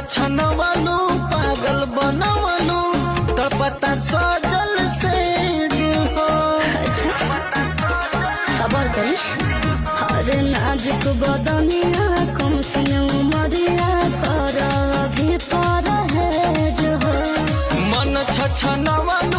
छछनवलू पागल बनवलू तड़पता सजल से हो। खबर करी हर नाजुक बदनिया कम सिन उमरिया कर अभी पर है जो हो। मन छछनवलू